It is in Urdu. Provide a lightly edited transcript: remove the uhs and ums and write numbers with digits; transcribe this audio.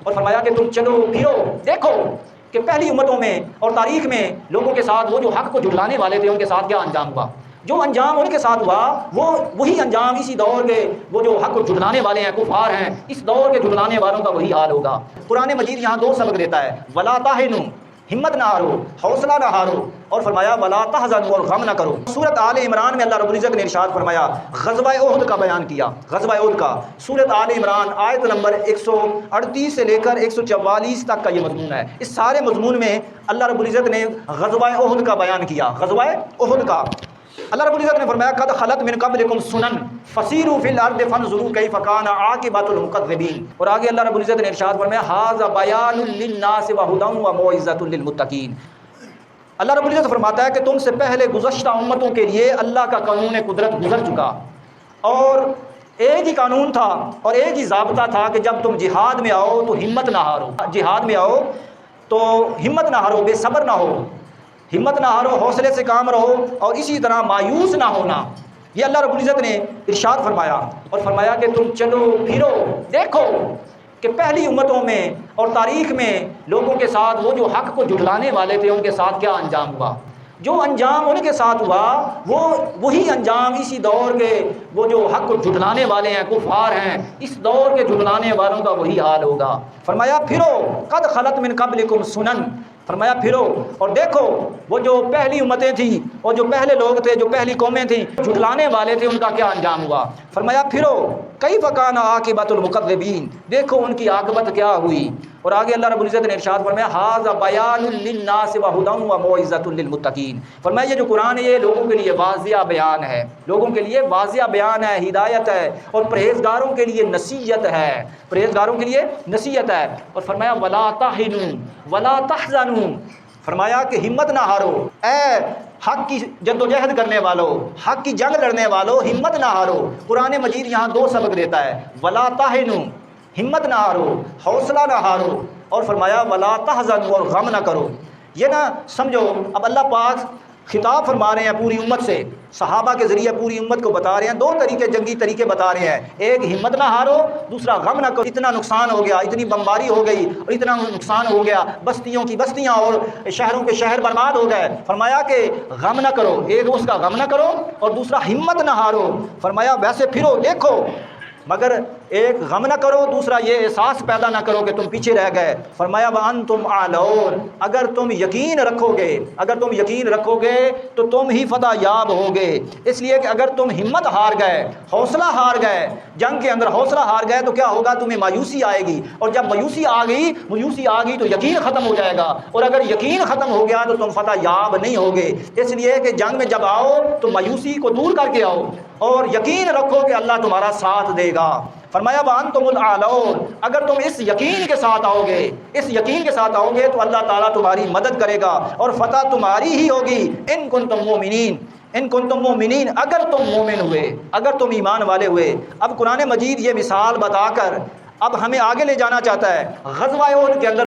اور فرمایا کہ تم چلو پھرو دیکھو کہ پہلی امتوں میں اور تاریخ میں لوگوں کے ساتھ وہ جو حق کو جھٹلانے والے تھے ان کے ساتھ کیا انجام ہوا، جو انجام ان کے ساتھ ہوا وہی انجام اسی دور کے وہ جو حق کو جھٹلانے والے ہیں کفار ہیں، اس دور کے جھٹلانے والوں کا وہی حال ہوگا۔ قرآن مجید یہاں دو سبق دیتا ہے، ولا تہنوا، ہمت نہ ہارو، حوصلہ نہ ہارو، اور فرمایا ولا تحزنوا، اور غم نہ کرو۔ سورۃ آل عمران میں اللہ رب العزت نے ارشاد فرمایا، غزوہ احد کا بیان کیا، غزوہ احد کا، سورۃ آل عمران آیت نمبر 138 سے لے کر 144 تک کا یہ مضمون ہے۔ اس سارے مضمون میں اللہ رب العزت نے غزوہ احد کا بیان کیا، غزوہ احد کا۔ اللہ رب العزت نے فرمایا قد خلت من قبلکم سنن فسیروا فی الارض فانظروا کیف کان عاقبۃ المکذبین، اور آگے اللہ رب العزت نے ارشاد فرمایا ھذا بیان للناس وہدی وموعظۃ للمتقین۔ اللہ رب العزت فرماتا ہے کہ تم سے پہلے گزشتہ امتوں کے لیے اللہ کا قانون قدرت گزر چکا، اور ایک ہی قانون تھا اور ایک ہی ضابطہ تھا کہ جب تم جہاد میں آؤ تو ہمت نہ ہارو، جہاد میں آؤ تو ہمت نہ ہارو، بے صبر نہ ہو، ہمت نہ ہارو، حوصلے سے کام رہو، اور اسی طرح مایوس نہ ہونا۔ یہ اللہ رب العزت نے ارشاد فرمایا، اور فرمایا کہ تم چلو پھرو دیکھو کہ پہلی امتوں میں اور تاریخ میں لوگوں کے ساتھ وہ جو حق کو جھٹلانے والے تھے ان کے ساتھ کیا انجام ہوا، جو انجام ان کے ساتھ ہوا وہی انجام اسی دور کے وہ جو حق کو جھٹلانے والے ہیں کفار ہیں، اس دور کے جھٹلانے والوں کا وہی حال ہوگا۔ فرمایا پھرو قد خلت من قبلکم سنن، فرمایا پھرو اور دیکھو وہ جو پہلی امتیں تھیں اور جو پہلے لوگ تھے، جو پہلی قومیں تھیں، جھٹلانے والے تھے، ان کا کیا انجام ہوا۔ فرمایا پھرو کیف کان عاقبۃ المکذبین، دیکھو ان کی عاقبت کیا ہوئی۔ اور آگے اللہ رب العزت نے ارشاد فرمایا ھذا بیان للناس وہدی وموعظۃ للمتقین، فرمایا یہ جو قرآن ہے یہ لوگوں کے لیے واضح بیان ہے، لوگوں کے لیے واضح بیان ہے، ہدایت ہے، اور پرہیزگاروں کے لیے نصیحت ہے، پرہیزگاروں کے لیے نصیحت ہے۔ اور فرمایا ولا تہنوا ولا تحزنوا، فرمایا کہ ہمت نہ ہارو، اے حق کی جدوجہد کرنے والو، حق کی جنگ لڑنے والو، ہمت نہ ہارو۔ قرآن مجید یہاں دو سبق دیتا ہے، ولا تہنوا، ہمت نہ ہارو، حوصلہ نہ ہارو، اور فرمایا ولا تحزنوا، اور غم نہ کرو۔ یہ نہ سمجھو اب اللہ پاک خطاب فرما رہے ہیں پوری امت سے، صحابہ کے ذریعے پوری امت کو بتا رہے ہیں، دو طریقے جنگی طریقے بتا رہے ہیں، ایک ہمت نہ ہارو، دوسرا غم نہ کرو۔ اتنا نقصان ہو گیا، اتنی بمباری ہو گئی اور اتنا نقصان ہو گیا، بستیوں کی بستیاں اور شہروں کے شہر برباد ہو گئے۔ فرمایا کہ غم نہ کرو، ایک اس کا غم نہ کرو اور دوسرا ہمت نہ ہارو۔ فرمایا ویسے پھرو دیکھو، مگر ایک غم نہ کرو، دوسرا یہ احساس پیدا نہ کرو کہ تم پیچھے رہ گئے۔ فرمایا وَأَنْتُمْ أَعْلَوْنَ، اگر تم یقین رکھو گے، اگر تم یقین رکھو گے تو تم ہی فتح یاب ہوگے۔ اس لیے کہ اگر تم ہمت ہار گئے، حوصلہ ہار گئے، جنگ کے اندر حوصلہ ہار گئے تو کیا ہوگا، تمہیں مایوسی آئے گی، اور جب مایوسی آ گئی تو یقین ختم ہو جائے گا، اور اگر یقین ختم ہو گیا تو تم فتح یاب نہیں ہوگے۔ اس لیے کہ جنگ میں جب آؤ تو مایوسی کو دور کر کے آؤ اور یقین رکھو کہ اللہ تمہارا ساتھ دے گا۔ فرمایا وَأَنْتُمُ الْأَعْلَوْنَ، اگر تم اس یقین کے ساتھ آؤ گے، اس یقین کے ساتھ آؤ گے تو اللہ تعالیٰ تمہاری مدد کرے گا اور فتح تمہاری ہی ہوگی۔ ان کنتم مؤمنین، ان کنتم مؤمنین، اگر تم مومن ہوئے، اگر تم ایمان والے ہوئے۔ اب قرآن مجید یہ مثال بتا کر اب ہمیں آگے لے جانا چاہتا ہے۔ غزوہ احد کے اندر